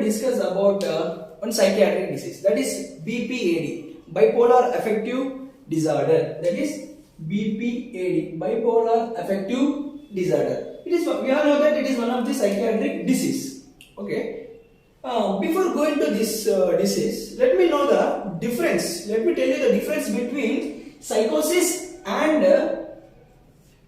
discuss about one psychiatric disease, that is BPAD, bipolar affective disorder. That is BPAD, bipolar affective disorder. It is, we all know that it is one of the psychiatric disease. Okay. Before going to this disease, let me know the difference. Let me tell you the difference between psychosis and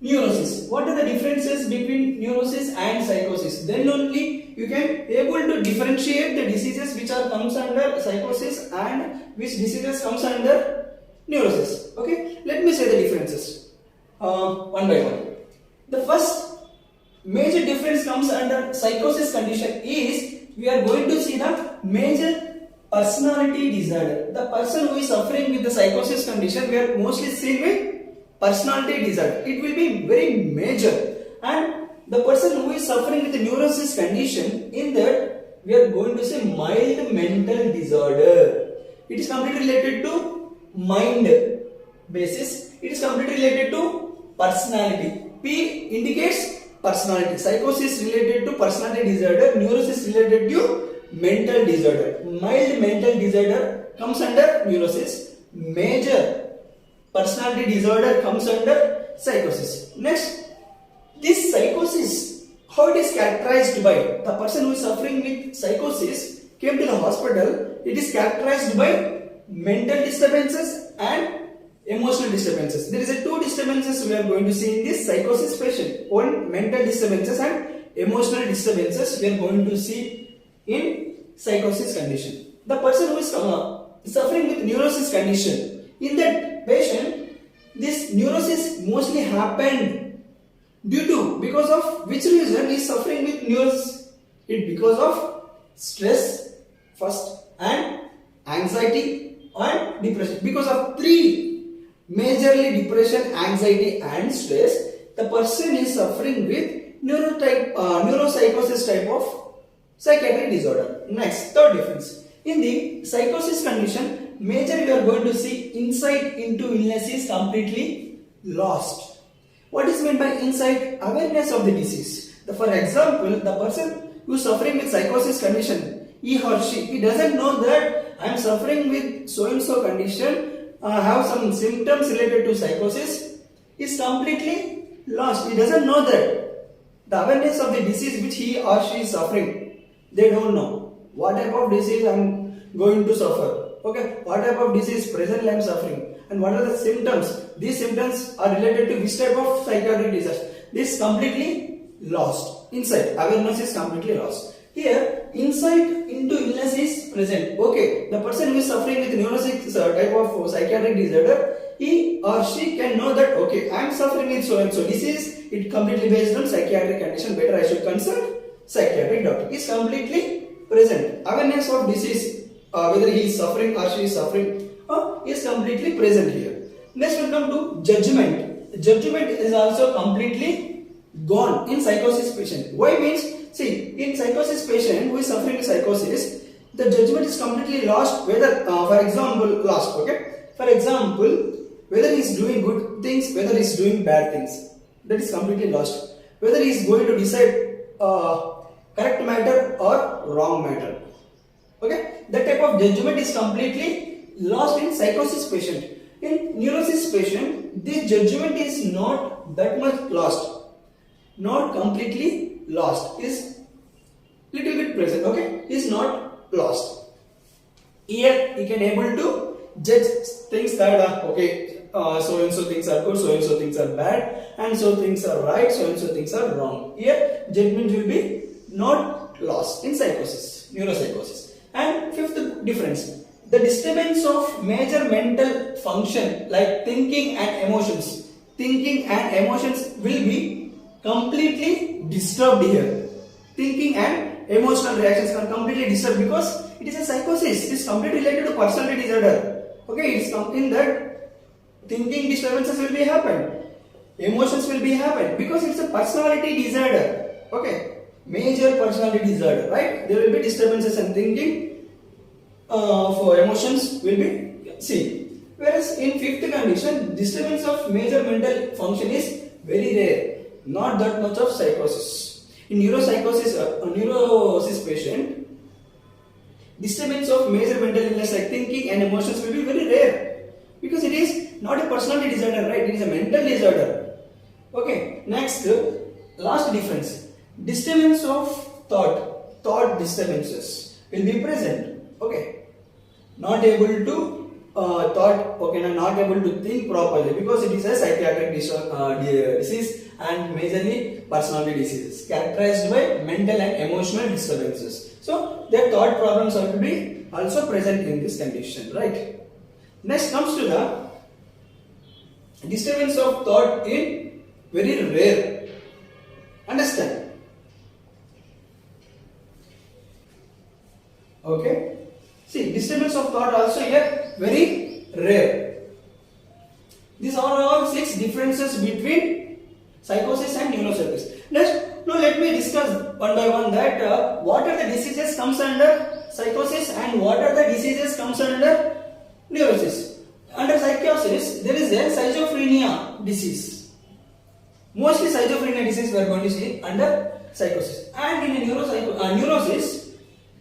neurosis. What are the differences between neurosis and psychosis? Then only you can able to differentiate the diseases which are comes under psychosis and which diseases comes under neurosis. Okay, let me say the differences one by one. The first major difference comes under psychosis condition is we are going to see the major personality disorder. The person who is suffering with the psychosis condition, we are mostly seen with personality disorder. It will be very major. And the person who is suffering with the neurosis condition, in that we are going to say mild mental disorder. It is completely related to mind basis. It is completely related to personality. P indicates personality. Psychosis related to personality disorder. Neurosis related to mental disorder. Mild mental disorder comes under neurosis. Major personality disorder comes under psychosis. Next, this psychosis, how it is characterized by? The person who is suffering with psychosis came to the hospital. It is characterized by mental disturbances and emotional disturbances. There is a two disturbances we are going to see in this psychosis patient. One, mental disturbances and emotional disturbances we are going to see in psychosis condition. The person who is suffering with neurosis condition, in that patient, this neurosis mostly happened due to, because of which reason he is suffering with neurosis? It because of stress first and anxiety and depression. Because of three majorly depression, anxiety and stress, the person is suffering with neuropsychosis type of psychiatric disorder. Next, third difference. In the psychosis condition, majorly we are going to see insight into illness is completely lost. What is meant by insight? Awareness of the disease. For example, the person who is suffering with psychosis condition, he or she, he doesn't know that I am suffering with so and so condition, have some symptoms related to psychosis, is completely lost. He doesn't know that. The awareness of the disease which he or she is suffering, they don't know. What type of disease I am going to suffer? Okay, what type of disease presently I am suffering? And what are the symptoms? These symptoms are related to which type of psychiatric disease? This is completely lost. Insight, awareness is completely lost. Here, insight into illness is present. Okay, the person who is suffering with neurosis type of psychiatric disorder, he or she can know that, okay, I am suffering with so and so disease. It completely based on psychiatric condition. Better I should consult psychiatric doctor. Is completely present. Awareness of disease, whether he is suffering or she is suffering, is completely present here. Next, we come to judgment. Judgment is also completely gone in psychosis patient. Why means? See, in psychosis patient who is suffering with psychosis, the judgment is completely lost. Whether, for example, lost. Okay. For example, whether he is doing good things, whether he is doing bad things, that is completely lost. Whether he is going to decide correct matter or wrong matter. Okay, that type of judgment is completely lost in psychosis patient. In neurosis patient, this judgment is not that much lost, not completely lost, is little bit present. Okay, is not lost. Here he can able to judge things that okay, so and so things are good, so and so things are bad, and so things are right, so and so things are wrong. Here judgment will be not lost in psychosis, neuropsychosis. And fifth difference, the disturbance of major mental function like thinking and emotions. Thinking and emotions will be completely disturbed here. Thinking and emotional reactions are completely disturbed because it is a psychosis. It is completely related to personality disorder. Okay, it is in that thinking disturbances will be happen. Emotions will be happen because it's a personality disorder. Okay. Major personality disorder, right? There will be disturbances in thinking, for emotions will be seen. Whereas in fifth condition, disturbance of major mental function is very rare, not that much of psychosis. In neuropsychosis, neurosis patient, Disturbance of major mental illness like thinking and emotions will be very rare because it is not a personality disorder, right? It is a mental disorder. Okay, next, last difference. Disturbance of thought disturbances will be present. Okay, not able to not able to think properly because it is a psychiatric disease and majorly personality diseases characterized by mental and emotional disturbances. So their thought problems are to be also present in this condition, right? Next comes to the disturbance of thought in very rare. Understand? Okay. See, disturbance of thought also here very rare. These are all 6 differences between psychosis and neuropsychosis. Now let me discuss one by one that what are the diseases comes under psychosis and what are the diseases comes under neurosis. Under psychosis, there is a schizophrenia disease. Mostly schizophrenia disease we are going to see under psychosis. And in a neurosis,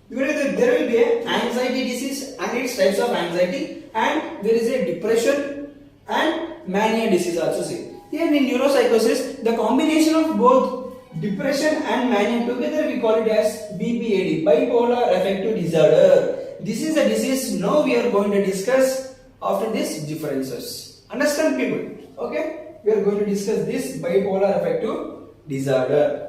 there will be an anxiety disease and its types of anxiety, and there is a depression and mania disease also see. Here in neuropsychosis, the combination of both depression and mania together we call it as BPAD, bipolar affective disorder. This is a disease now we are going to discuss after these differences. Understand people? Okay? We are going to discuss this bipolar affective disorder.